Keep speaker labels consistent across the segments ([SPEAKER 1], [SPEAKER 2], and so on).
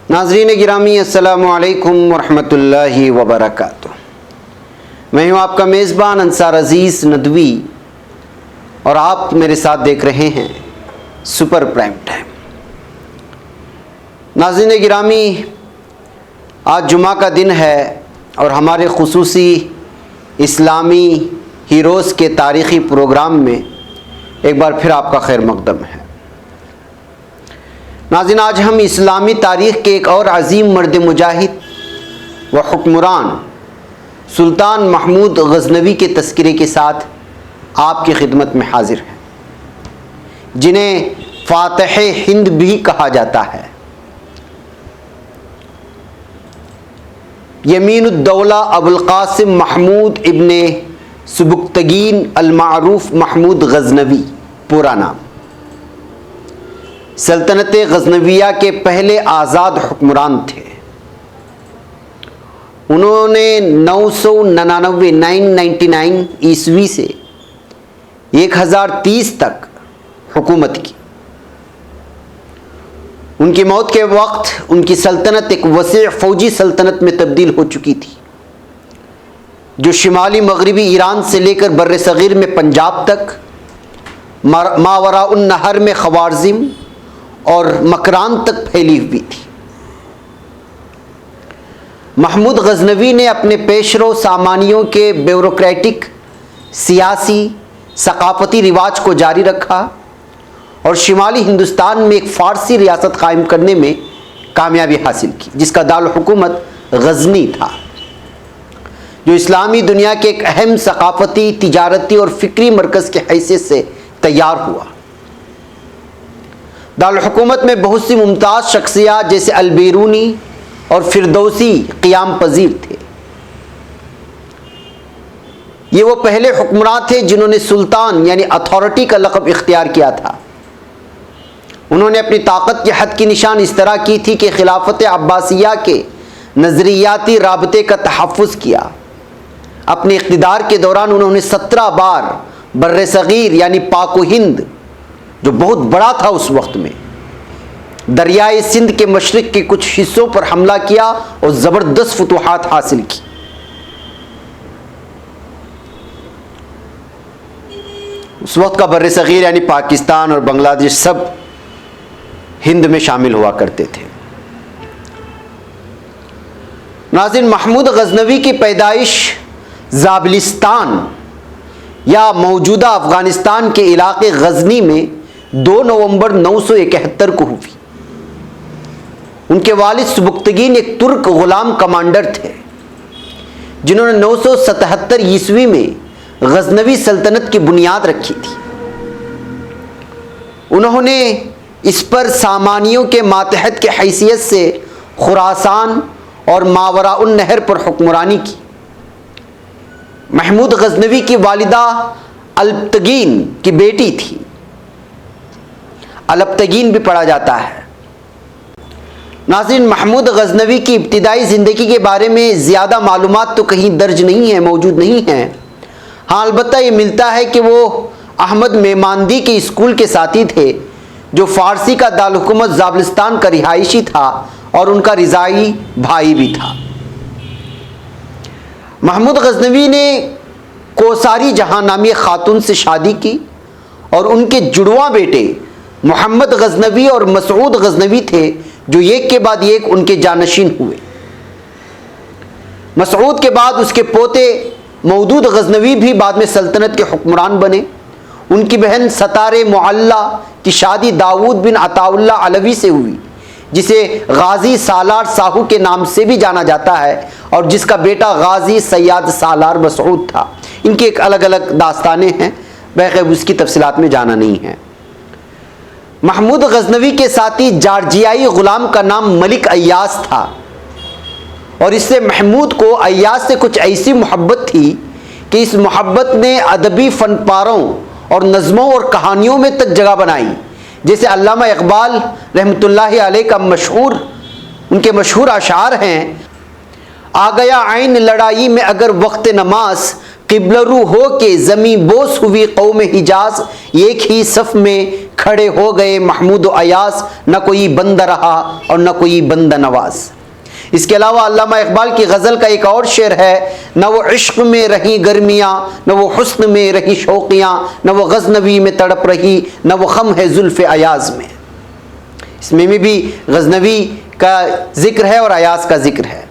[SPEAKER 1] नाज़रीन गिरामी अस्सलामु अलैकुम वरहमतुल्लाहि वबरकातुह। मैं हूँ आपका मेज़बान अंसार अज़ीज़ नदवी और आप मेरे साथ देख रहे हैं सुपर प्राइम टाइम। नाज़रीन गिरामी, आज जुमा का दिन है और हमारे खुसूसी इस्लामी हीरोज़ के तारीख़ी प्रोग्राम में एक बार फिर आपका खैर मक़दम है। नाज़रीन, आज हम इस्लामी तारीख़ के एक और अज़ीम मर्द मुजाहिद व हुक्मरान सुल्तान महमूद गज़नवी के तज़किरे के साथ आपकी खिदमत में हाजिर हैं, जिन्हें फ़ातिह हिंद भी कहा जाता है। यमीनुद्दौला अबुल क़ासिम महमूद इब्ने सुबुक्तगीन अल-मारूफ़ महमूद गज़नवी पूरा नाम। सल्तनत गज़नविया के पहले आज़ाद हुक्मरान थे। उन्होंने 999 ईस्वी से 1030 तक हुकूमत की। उनकी मौत के वक्त उनकी सल्तनत एक वसीअ फ़ौजी सल्तनत में तब्दील हो चुकी थी, जो शिमाली मगरबी ईरान से लेकर बर्र सग़ीर में पंजाब तक, मावराउन नहर में ख़वारज़िम और मकरान तक फैली हुई थी। महमूद गज़नवी ने अपने पेशरो सामानियों के ब्यूरोक्रेटिक, सियासी, सकाफ़ती रिवाज को जारी रखा और शिमाली हिंदुस्तान में एक फ़ारसी रियासत कायम करने में कामयाबी हासिल की, जिसका दारुल हुकूमत गज़नी था, जो इस्लामी दुनिया के एक अहम सकाफ़ती, तिजारती और फ़िक्री मरकज़ के हैसियत से तैयार हुआ। दारुल हुकूमत में बहुत सी मुमताज़ शख्सियात जैसे अल-बिरूनी और फिरदौसी क़ियाम पज़ीर थे। ये वो पहले हुक्मरान थे जिन्होंने सुल्तान यानी अथॉरिटी का लक़ब इख्तियार किया था। उन्होंने अपनी ताकत के हद की निशान इस तरह की थी कि खिलाफत अब्बासिया के नज़रियाती राबते का तहफ़्फ़ुज़ किया। अपने इक़्तिदार के दौरान उन्होंने 17 बार बर्र सग़ीर यानी पाक व हिंद, जो बहुत बड़ा था उस वक्त में, दरियाए सिंध के मशरिक़ के कुछ हिस्सों पर हमला किया और ज़बरदस्त फतूहात हासिल की। उस वक्त का बर्र सग़ीर यानी पाकिस्तान और बांग्लादेश सब हिंद में शामिल हुआ करते थे। नाज़रीन, महमूद गज़नवी की पैदाइश ज़ाबिलिस्तान या मौजूदा अफ़गानिस्तान के इलाक़े गज़नी में 2 नवंबर 971 को हुई। उनके वालिद सुबुक्तगीन एक तुर्क ग़ुलाम कमांडर थे, जिन्होंने 977 ईस्वी में गज़नवी सल्तनत की बुनियाद रखी थी। उन्होंने इस पर सामानियों के मातहत के हैसियत से खुरासान और मावराउन नहर पर हुक्मरानी की। महमूद गज़नवी की वालिदा अलब्तगीन की बेटी थी। अलब्तगीन भी पढ़ा जाता है। नाज़रीन, महमूद गज़नवी की इब्तिदाई ज़िंदगी के बारे में ज़्यादा मालूमात तो कहीं दर्ज नहीं है, मौजूद नहीं हैं। हाँ, अलबत्ता ये मिलता है कि वो अहमद मेमांदी के स्कूल के साथी थे, जो फ़ारसी का दारुल हुकूमत ज़ाबिलिस्तान का रिहायशी था और उनका रिज़ाई भाई भी था। महमूद गज़नवी ने कोसारी जहाँ नामी ख़ातून से शादी की और उनके जुड़वा बेटे मोहम्मद गज़नवी और मसूद गज़नवी थे, जो एक के बाद एक उनके जानशीन हुए। मसूद के बाद उसके पोते मौदूद गज़नवी भी बाद में सल्तनत के हुक्मरान बने। उनकी बहन सतारे मुअल्ला की शादी दाऊद बिन अताउल्ला अलवी से हुई, जिसे गाजी सालार साहू के नाम से भी जाना जाता है और जिसका बेटा गाजी सैयद सालार मसूद था। इनकी एक अलग अलग दास्तानें हैं, बहरहाल उसकी तफसीलात में जाना नहीं है। महमूद गज़नवी के साथी जॉर्जियाई ग़ुलाम का नाम मलिक अय्यास था और इससे महमूद को अय्यास से कुछ ऐसी मोहब्बत थी कि इस मोहब्बत ने अदबी फ़नपारों और नज़मों और कहानियों में तक जगह बनाई। जैसे अल्लामा इक़बाल रहमतुल्लाहि अलैह का उनके मशहूर अशार हैं, आ गया आइन लड़ाई में अगर वक्त नमाज, क़िबलरू हो के ज़मी बोस हुई कौम हिजाज, एक ही सफ में खड़े हो गए महमूद व अयास, न कोई बंदा रहा और न कोई बंदा नवाज। इसके अलावा अल्लामा इकबाल की गज़ल का एक और शेर है, न वो इश्क में रही गर्मियाँ, न वो हुस्न में रही शौक़ियाँ, न वो गज़नवी में तड़प रही, न वो खम है जुल्फ़ अयाज़ में। इसमें भी गज़नवी का जिक्र है और अयाज़ का जिक्र है।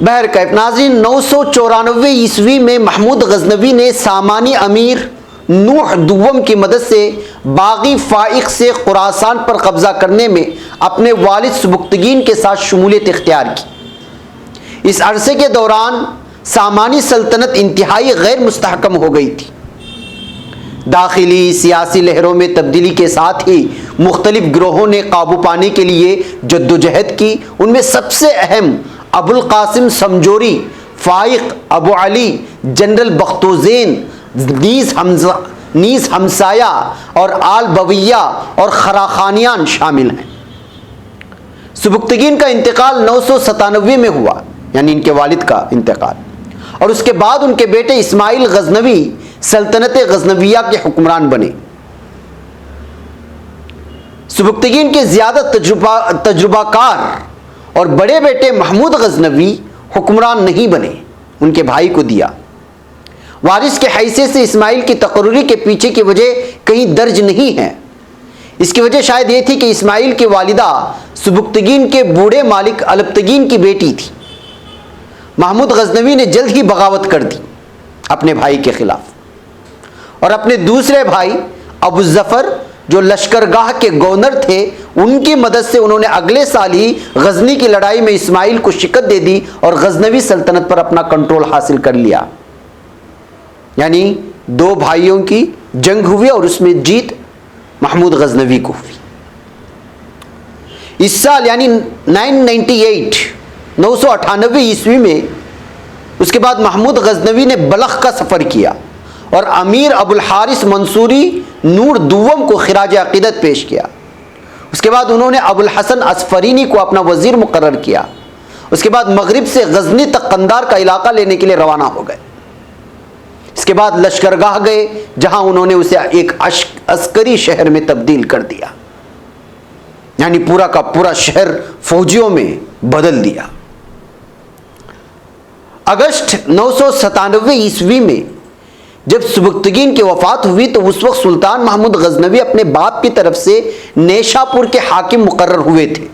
[SPEAKER 1] बहरकैफ नाज़रीन, 994 ईस्वी में महमूद गज़नवी ने सामानी अमीर नूह दुव्वम की मदद से बागी फ़ाइक़ से खुरासान पर कब्ज़ा करने में अपने वालिद सुबुक्तगीन के साथ शमूलियत इख्तियार की। इस अरसे के दौरान सामानी सल्तनत इंतहाई गैर मुस्तहकम हो गई थी। दाखिली सियासी लहरों में तब्दीली के साथ ही मुख्तलिफ गिरोहों ने काबू पाने के लिए जद्दोजहद की। उनमें सबसे अहम अबुल कासिम समझोरी, फ़ाइक़, अबू अली, जनरल बख्तोज़ेन, नीस हमसाया और आल बविया और खराखानियान शामिल हैं। सुबुक्तगीन का इंतकाल 997 में हुआ, यानी इनके वालिद का इंतकाल, और उसके बाद उनके बेटे इस्माइल गज़नवी सल्तनत गज़नविया के हुक्मरान बने। सुबुक्तगीन के ज़्यादा तजुर्बाकार और बड़े बेटे महमूद गज़नवी हुक्मरान नहीं बने, उनके भाई को दिया। वारिस के हैसियत से इस्माइल की तकर्रुरी के पीछे की वजह कहीं दर्ज नहीं है। इसकी वजह शायद ये थी कि इस्माइल की वालिदा सुबुक्तगीन के बूढ़े मालिक अलबतगीन की बेटी थी। महमूद गज़नवी ने जल्द ही बगावत कर दी अपने भाई के खिलाफ, और अपने दूसरे भाई अबू ज़फ़र जो लश्करगाह के गवर्नर थे, उनकी मदद से उन्होंने अगले साल ही गज़नी की लड़ाई में इस्माइल को शिकस्त दे दी और गज़नवी सल्तनत पर अपना कंट्रोल हासिल कर लिया। यानी दो भाइयों की जंग हुई और उसमें जीत महमूद गज़नवी को हुई। इस साल यानी 998 ईस्वी में उसके बाद महमूद गज़नवी ने बलख का सफ़र किया और अमीर अबुल हारिस मंसूरी नूर दुव्वम को खिराज अक़ीदत पेश किया। उसके बाद उन्होंने अबुल हसन असफरीनी को अपना वज़ीर मुकर्रर किया। उसके बाद मगरिब से गज़नी तक कंधार का इलाका लेने के लिए रवाना हो गए। इसके बाद लश्करगाह गए, जहां उन्होंने उसे एक अस्करी शहर में तब्दील कर दिया, यानी पूरा का पूरा शहर फौजियों में बदल दिया। अगस्त 997 ईस्वी में जब सुबुक्तगीन की वफात हुई तो उस वक्त सुल्तान महमूद गज़नवी अपने बाप की तरफ से नेशापुर के हाकिम मुकर्रर हुए थे,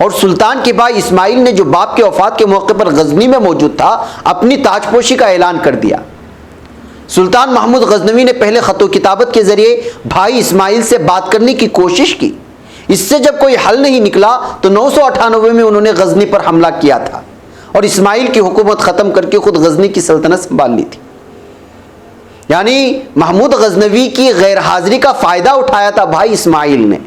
[SPEAKER 1] और सुल्तान के भाई इस्माइल ने, जो बाप के वफात के मौके पर गज़नी में मौजूद था, अपनी ताजपोशी का ऐलान कर दिया। सुल्तान महमूद गज़नवी ने पहले ख़तो किताबत के ज़रिए भाई इस्माइल से बात करने की कोशिश की। इससे जब कोई हल नहीं निकला तो 998 में उन्होंने गज़नी पर हमला किया था और इस्माइल की हुकूमत ख़त्म करके खुद गज़नी की सल्तनत संभाल ली थी। यानी महमूद गज़नवी की गैर हाजिरी का फ़ायदा उठाया था भाई इस्माइल ने।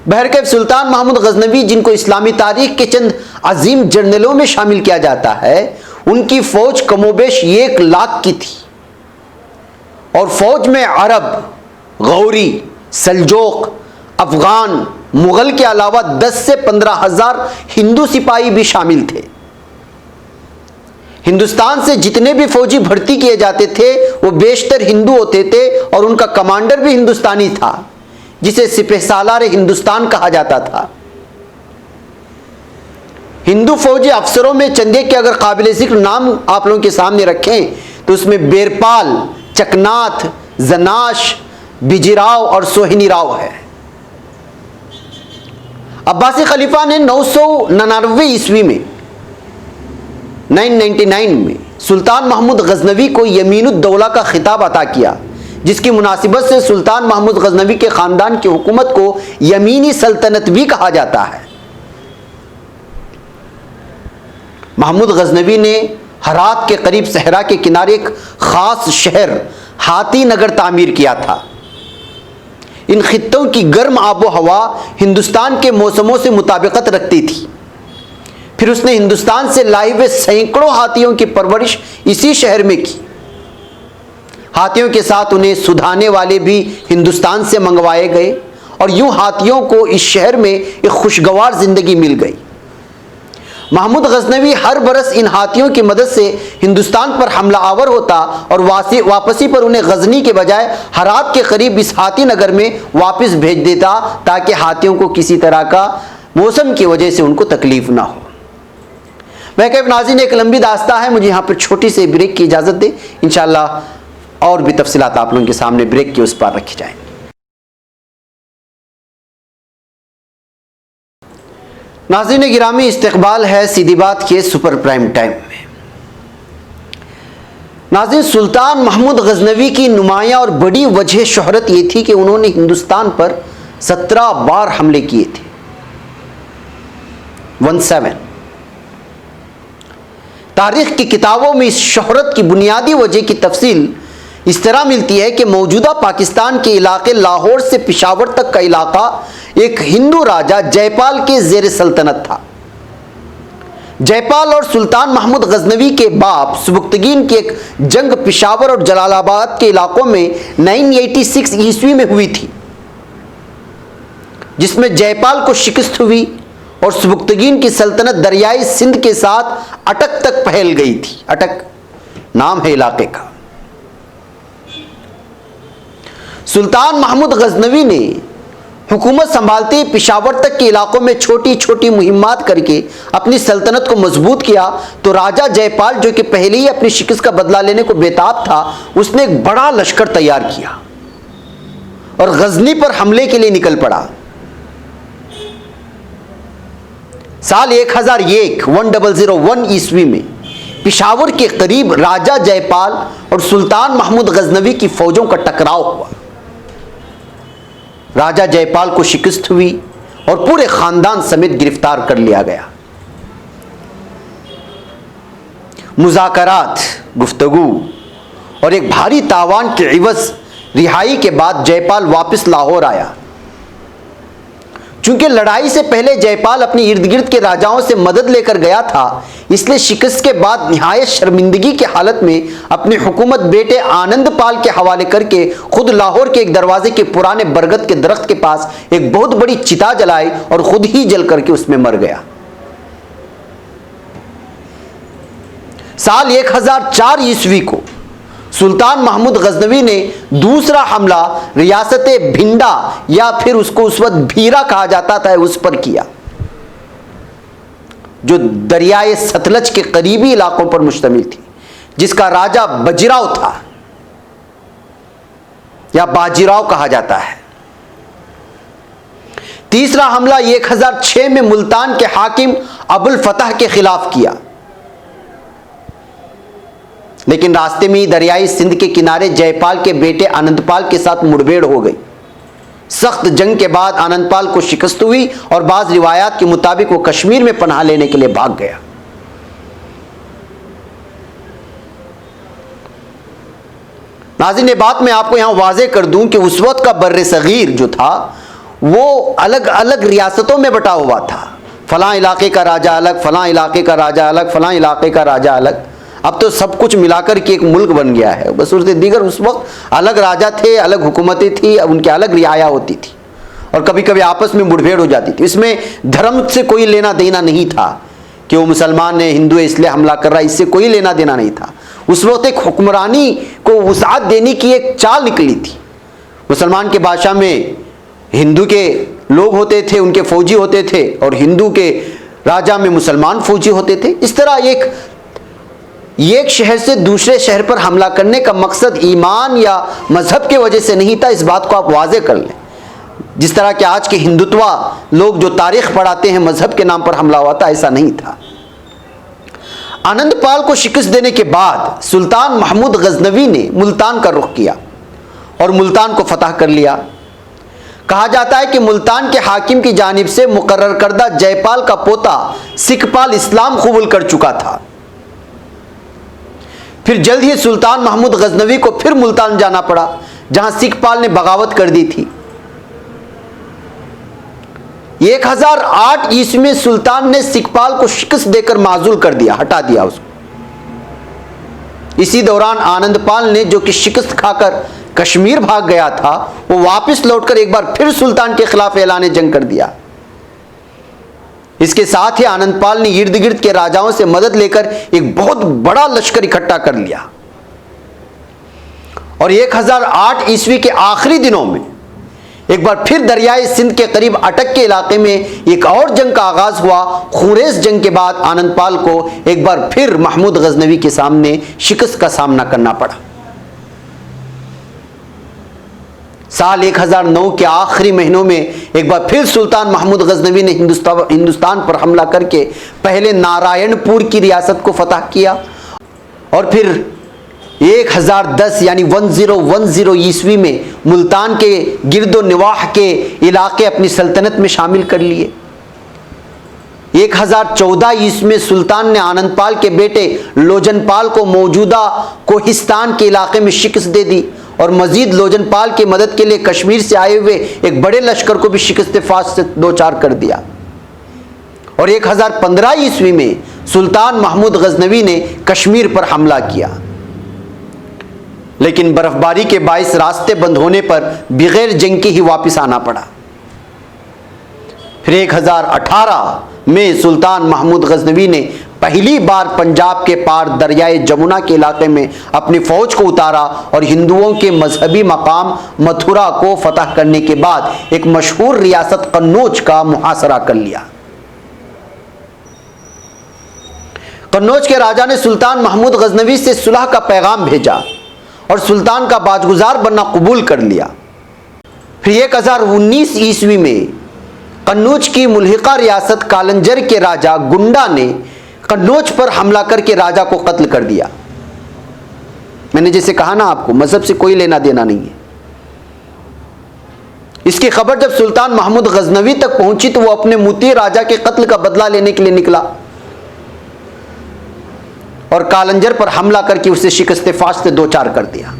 [SPEAKER 1] बहरकैफ सुल्तान महमूद गज़नवी, जिनको इस्लामी तारीख के चंद अजीम जर्नलों में शामिल किया जाता है, उनकी फौज कमोबेश 1 लाख की थी और फौज में अरब, गौरी, सल्जोक, अफगान, मुगल के अलावा 10 से 15 हज़ार हिंदू सिपाही भी शामिल थे। हिंदुस्तान से जितने भी फौजी भर्ती किए जाते थे वो बेशतर हिंदू होते थे और उनका कमांडर भी हिंदुस्तानी था, जिसे सिपहसालार हिंदुस्तान कहा जाता था। हिंदू फौजी अफसरों में चंदे के अगर काबिल जिक्र नाम आप लोगों के सामने रखें तो उसमें बेरपाल, चकनाथ, जनाश, बिजराव और सोहिनी राव है। अब्बासी खलीफा ने 999 ईस्वी में 999 में सुल्तान महमूद गज़नवी को यमीनुद्दौला का खिताब अता किया, जिसकी मुनासिबत से सुल्तान महमूद गज़नवी के ख़ानदान की हुकूमत को यमीनी सल्तनत भी कहा जाता है। महमूद गज़नवी ने हरात के करीब सहरा के किनारे एक ख़ास शहर हाथी नगर तामीर किया था। इन खित्तों की गर्म आबो हवा हिंदुस्तान के मौसमों से मुताबिकत रखती थी। फिर उसने हिंदुस्तान से लाए हुए सैकड़ों हाथियों की परवरिश इसी शहर में की। हाथियों के साथ उन्हें सुधाने वाले भी हिंदुस्तान से मंगवाए गए और यूं हाथियों को इस शहर में एक खुशगवार जिंदगी मिल गई। महमूद गजनवी हर बरस इन हाथियों की मदद से हिंदुस्तान पर हमला आवर होता और वापसी पर उन्हें गजनी के बजाय हरात के करीब इस हाथी नगर में वापस भेज देता, ताकि हाथियों को किसी तरह का मौसम की वजह से उनको तकलीफ ना हो। मैं कह नाज़रीन, एक लंबी दास्ता है, मुझे यहाँ पर छोटी सी ब्रेक की इजाज़त दे। इंशाअल्लाह और भी तफसीलात आप लोगों के सामने ब्रेक के उस पार रखी जाएंगी। नाज़रीन गिरामी, इस्तक़बाल है सीधी बात के सुपर प्राइम टाइम में। नाज़रीन, सुल्तान महमूद गजनवी की नुमायाँ और बड़ी वजह शोहरत ये थी कि उन्होंने हिंदुस्तान पर 17 बार हमले किए थे। 17। तारीख की किताबों में इस शोहरत की बुनियादी वजह की तफसील इस तरह मिलती है कि मौजूदा पाकिस्तान के इलाके लाहौर से पेशावर तक का इलाका एक हिंदू राजा जयपाल के जेर सल्तनत था। जयपाल और सुल्तान महमूद गजनवी के बाप सुबुक्तगीन की एक जंग पेशावर और जलालाबाद के इलाकों में 986 ईस्वी में हुई थी, जिसमें जयपाल को शिकस्त हुई और सुबुक्तगीन की सल्तनत दरियाई सिंध के साथ अटक तक फैल गई थी। अटक नाम है इलाके का। सुल्तान महमूद गजनवी ने हुकूमत संभालते पेशावर तक के इलाकों में छोटी छोटी मुहिम्मात करके अपनी सल्तनत को मजबूत किया, तो राजा जयपाल, जो कि पहले ही अपनी शिकस्त का बदला लेने को बेताब था, उसने एक बड़ा लश्कर तैयार किया और गजनी पर हमले के लिए निकल पड़ा। साल 1001 ईस्वी में पेशावर के करीब राजा जयपाल और सुल्तान महमूद गजनवी की फौजों का टकराव हुआ। राजा जयपाल को शिकस्त हुई और पूरे खानदान समेत गिरफ्तार कर लिया गया। मुज़ाकरात, गुफ्तगू और एक भारी तावान के इवज़ रिहाई के बाद जयपाल वापस लाहौर आया। चूंकि लड़ाई से पहले जयपाल अपने इर्द गिर्द के राजाओं से मदद लेकर गया था, इसलिए शिकस्त के बाद निहायत शर्मिंदगी की हालत में अपनी हुकूमत बेटे आनंदपाल के हवाले करके खुद लाहौर के एक दरवाजे के पुराने बरगद के दरख्त के पास एक बहुत बड़ी चिता जलाई और खुद ही जल करके उसमें मर गया। साल 1004 ईस्वी को सुल्तान महमूद गजनवी ने दूसरा हमला रियासत भिंडा, या फिर उसको उस वक्त भीरा कहा जाता था, उस पर किया, जो दरियाए सतलज के करीबी इलाकों पर मुश्तमिल थी, जिसका राजा बजीराव था या बाजीराव कहा जाता है। तीसरा हमला 1006 में मुल्तान के हाकिम अबुल फतह के खिलाफ किया, लेकिन रास्ते में ही दरियाई सिंध के किनारे जयपाल के बेटे आनंदपाल के साथ मुठभेड़ हो गई। सख्त जंग के बाद आनंदपाल को शिकस्त हुई और बाज़ रिवायात के मुताबिक वो कश्मीर में पनाह लेने के लिए भाग गया। नाज़रीन, बात मैं आपको यहां वाज़े कर दूं कि उस वक्त का बर्रे सगीर जो था वो अलग अलग रियासतों में बटा हुआ था। फलां इलाके का राजा अलग, फलां इलाके का राजा अलग, फलां इलाके का राजा अलग। अब तो सब कुछ मिलाकर के एक मुल्क बन गया है। बसूरत दीगर उस वक्त अलग राजा थे, अलग हुकूमतें थी, उनकी अलग रियाया होती थी और कभी कभी आपस में मुठभेड़ हो जाती थी। इसमें धर्म से कोई लेना देना नहीं था कि वो मुसलमान है, हिंदू है इसलिए हमला कर रहा है, इससे कोई लेना देना नहीं था। उस वक्त एक हुक्मरानी को वुसाअत देने की एक चाल निकली थी। मुसलमान के बादशाह में हिंदू के लोग होते थे, उनके फौजी होते थे, और हिंदू के राजा में मुसलमान फौजी होते थे। इस तरह एक शहर से दूसरे शहर पर हमला करने का मकसद ईमान या मजहब के वजह से नहीं था। इस बात को आप वाजे कर लें। जिस तरह के आज के हिंदुत्वा लोग जो तारीख पढ़ाते हैं मजहब के नाम पर हमला हुआ था, ऐसा नहीं था। आनंदपाल को शिकस्त देने के बाद सुल्तान महमूद गजनवी ने मुल्तान का रुख किया और मुल्तान को फतह कर लिया। कहा जाता है कि मुल्तान के हाकिम की जानिब से मुकर्रर करदा जयपाल का पोता सिखपाल इस्लाम कबूल कर चुका था। फिर जल्द ही सुल्तान महमूद गजनवी को फिर मुल्तान जाना पड़ा, जहां सिखपाल ने बगावत कर दी थी। 1008 ईस्वी में सुल्तान ने सिखपाल को शिकस्त देकर माजूल कर दिया, हटा दिया उसको। इसी दौरान आनंदपाल ने, जो कि शिकस्त खाकर कश्मीर भाग गया था, वो वापस लौटकर एक बार फिर सुल्तान के खिलाफ ऐलान जंग कर दिया। इसके साथ ही आनंदपाल ने इर्द गिर्द के राजाओं से मदद लेकर एक बहुत बड़ा लश्कर इकट्ठा कर लिया और 1008 ईस्वी के आखिरी दिनों में एक बार फिर दरियाए सिंध के करीब अटक के इलाके में एक और जंग का आगाज हुआ। खुरेस जंग के बाद आनंदपाल को एक बार फिर महमूद गजनवी के सामने शिकस्त का सामना करना पड़ा। साल 1009 के आखिरी महीनों में एक बार फिर सुल्तान महमूद गजनवी ने हिंदुस्तान पर हमला करके पहले नारायणपुर की रियासत को फतह किया और फिर 1010 यानी 1010 ईस्वी में मुल्तान के गिरदो निवाह के इलाके अपनी सल्तनत में शामिल कर लिए। 1014 ईस्वी में सुल्तान ने आनंदपाल के बेटे लोजनपाल को मौजूदा कोहिस्तान के इलाके में शिकस्त दे दी और मजीद लोजनपाल की मदद के लिए कश्मीर से आए हुए एक बड़े लश्कर को भी शिकस्त फाश से दो चार कर दिया। और 1015 ईस्वी में सुल्तान महमूद गजनवी ने कश्मीर पर हमला किया, लेकिन बर्फबारी के बाइस रास्ते बंद होने पर बगैर जंग के ही वापस आना पड़ा। फिर 1018 में सुल्तान महमूद गजनवी ने पहली बार पंजाब के पार दरियाए जमुना के इलाके में अपनी फौज को उतारा और हिंदुओं के मजहबी मकाम मथुरा को फतह करने के बाद एक मशहूर रियासत कन्नौज का मुहासरा कर लिया। कन्नौज के राजा ने सुल्तान महमूद गजनवी से सुलह का पैगाम भेजा और सुल्तान का बाजगुजार बनना कबूल कर लिया। फिर 1019 ईस्वी में कन्नौज की मुल्हिका रियासत कालंजर के राजा गुंडा ने कन्नौज पर हमला करके राजा को कत्ल कर दिया। मैंने जैसे कहा ना आपको, मजहब से कोई लेना देना नहीं है। इसकी खबर जब सुल्तान महमूद गजनवी तक पहुंची तो वो अपने मुती राजा के कत्ल का बदला लेने के लिए निकला और कालंजर पर हमला करके उसे शिकस्त फाश से दो चार कर दिया।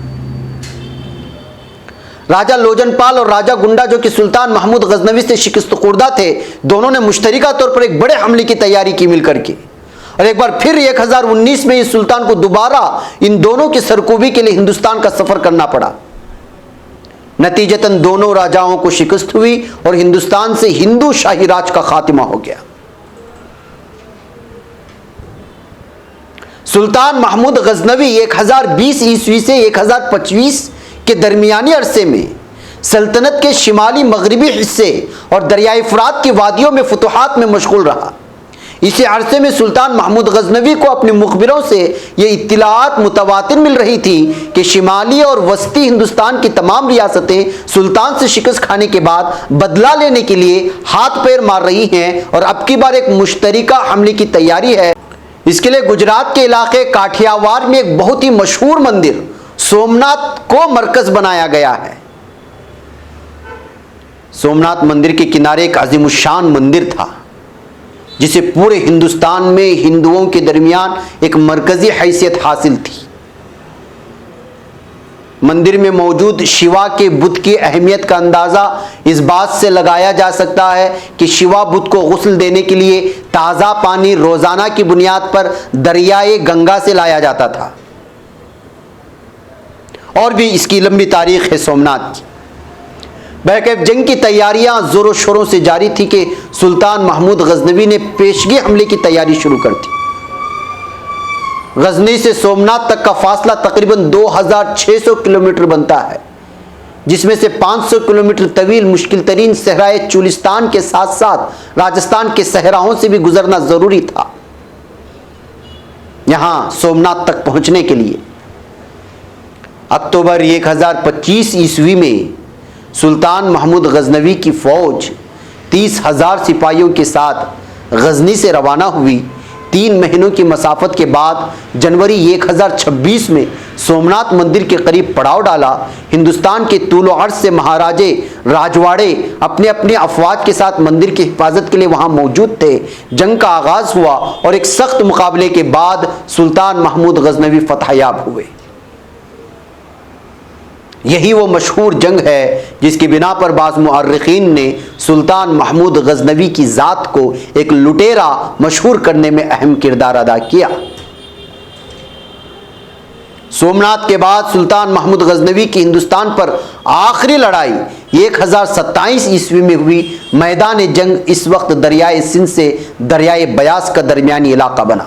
[SPEAKER 1] राजा लोजनपाल और राजा गुंडा जो कि सुल्तान महमूद गजनवी से शिकस्त खुर्दा थे, दोनों ने मुश्तरिका तौर पर एक बड़े हमले की तैयारी की मिलकर के और एक बार फिर 1019 में इस सुल्तान को दोबारा इन दोनों की सरकूबी के लिए हिंदुस्तान का सफर करना पड़ा। नतीजतन दोनों राजाओं को शिकस्त हुई और हिंदुस्तान से हिंदू शाही राज का खात्मा हो गया। सुल्तान महमूद गजनवी 1020 ईस्वी से 1025 के दरमियानी अरसे में सल्तनत के शिमाली मगरबी हिस्से और दरियाई फुरात की वादियों में फुतुहात में मशगूल रहा। इसी अरसे में सुल्तान महमूद गजनवी को अपने मुखबिरों से ये इत्तलाआत मुतवातिर मिल रही थी कि शिमाली और वस्ती हिंदुस्तान की तमाम रियासतें सुल्तान से शिकस्त खाने के बाद बदला लेने के लिए हाथ पैर मार रही हैं और अब की बार एक मुश्तरिका हमले की तैयारी है। इसके लिए गुजरात के इलाके काठियावाड़ में एक बहुत ही मशहूर मंदिर सोमनाथ को मरकज बनाया गया है। सोमनाथ मंदिर के किनारे एक अजीमुशान मंदिर था जिसे पूरे हिंदुस्तान में हिंदुओं के दरमियान एक मरकजी हैसियत हासिल थी। मंदिर में मौजूद शिवा के बुत की अहमियत का अंदाज़ा इस बात से लगाया जा सकता है कि शिवा बुत को गुस्ल देने के लिए ताज़ा पानी रोज़ाना की बुनियाद पर दरियाए गंगा से लाया जाता था। और भी इसकी लंबी तारीख है सोमनाथ की। बहरकैफ जंग की तैयारियां जोरों शोरों से जारी थी कि सुल्तान महमूद गजनवी ने पेशगी हमले की तैयारी शुरू कर दी। गजनी से सोमनाथ तक का फासला तकरीबन 2600 किलोमीटर बनता है, जिसमें से 500 किलोमीटर तवील मुश्किल तरीन सहराए चुलिस्तान के साथ साथ राजस्थान के सहराओं से भी गुजरना जरूरी था। यहां सोमनाथ तक पहुंचने के लिए अक्टूबर 1025 ईस्वी में सुल्तान महमूद गजनवी की फौज 30,000 सिपाहियों के साथ गजनी से रवाना हुई। 3 महीनों की मसाफत के बाद जनवरी 1026 में सोमनाथ मंदिर के करीब पड़ाव डाला। हिंदुस्तान के तूलो अर्ज से महाराजे राजवाड़े अपने अपने अफवाज के साथ मंदिर की हिफाजत के लिए वहां मौजूद थे। जंग का आगाज हुआ और एक सख्त मुकाबले के बाद सुल्तान महमूद गजनवी फतहयाब हुए। यही वो मशहूर जंग है जिसकी बिना पर बाज़ मुअर्रिखीन ने सुल्तान महमूद गजनवी की ज़ात को एक लुटेरा मशहूर करने में अहम किरदार अदा किया। सोमनाथ के बाद सुल्तान महमूद गजनवी की हिंदुस्तान पर आखिरी लड़ाई 1027 ईस्वी में हुई। मैदान जंग इस वक्त दरियाए सिंध से दरियाए बयास का दरमियानी इलाका बना।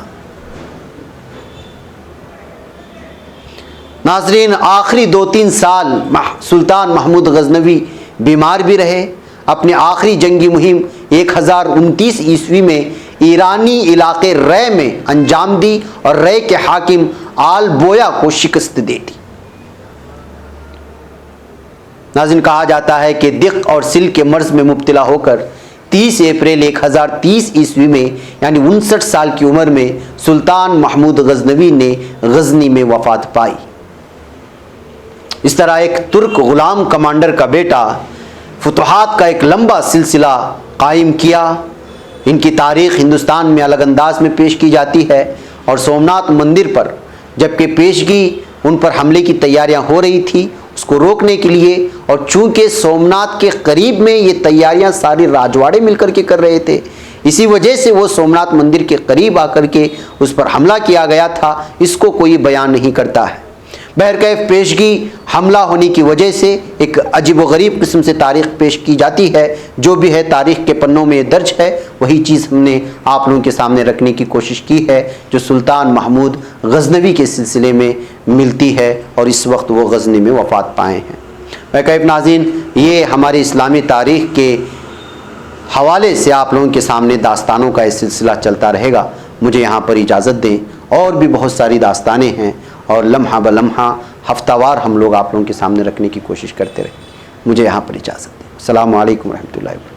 [SPEAKER 1] नाजरीन, आखिरी 2-3 साल सुल्तान महमूद गजनवी बीमार भी रहे। अपने आखिरी जंगी मुहिम 1029 ईस्वी में ईरानी इलाके रे में अंजाम दी और रे के हाकिम आल बोया को शिकस्त दे दी। नाज़रीन, कहा जाता है कि दिक और सिल के मर्ज में मुब्तला होकर 30 अप्रैल 1030 ईस्वी में यानी 59 साल की उम्र में सुल्तान महमूद गजनवी ने गजनी में वफात पाई। इस तरह एक तुर्क गुलाम कमांडर का बेटा फुतुहात का एक लंबा सिलसिला कायम किया। इनकी तारीख़ हिंदुस्तान में अलग अंदाज में पेश की जाती है और सोमनाथ मंदिर पर जबकि पेशगी उन पर हमले की तैयारियां हो रही थी, उसको रोकने के लिए और चूंकि सोमनाथ के करीब में ये तैयारियां सारी राजवाड़े मिलकर के कर रहे थे, इसी वजह से वो सोमनाथ मंदिर के करीब आकर के उस पर हमला किया गया था। इसको कोई बयान नहीं करता है। बहरकैफ पेशगी हमला होने की वजह से एक अजीब व गरीब किस्म से तारीख़ पेश की जाती है। जो भी है तारीख़ के पन्नों में दर्ज है, वही चीज़ हमने आप लोगों के सामने रखने की कोशिश की है जो सुल्तान महमूद गजनवी के सिलसिले में मिलती है और इस वक्त वो गजनी में वफ़ात पाए हैं। बहरकैफ नाज़रीन, ये हमारे इस्लामी तारीख़ के हवाले से आप लोगों के सामने दास्तानों का इस सिलसिला चलता रहेगा। मुझे यहाँ पर इजाज़त दें, और भी बहुत सारी दास्तानें हैं और लम्हा ब लम्हा हफ्तावार हम लोग आप लोगों के सामने रखने की कोशिश करते रहे। मुझे यहाँ पर इजाज़त दें। अस्सलामु अलैकुम रहमतुल्लाहि व बरकातुहू।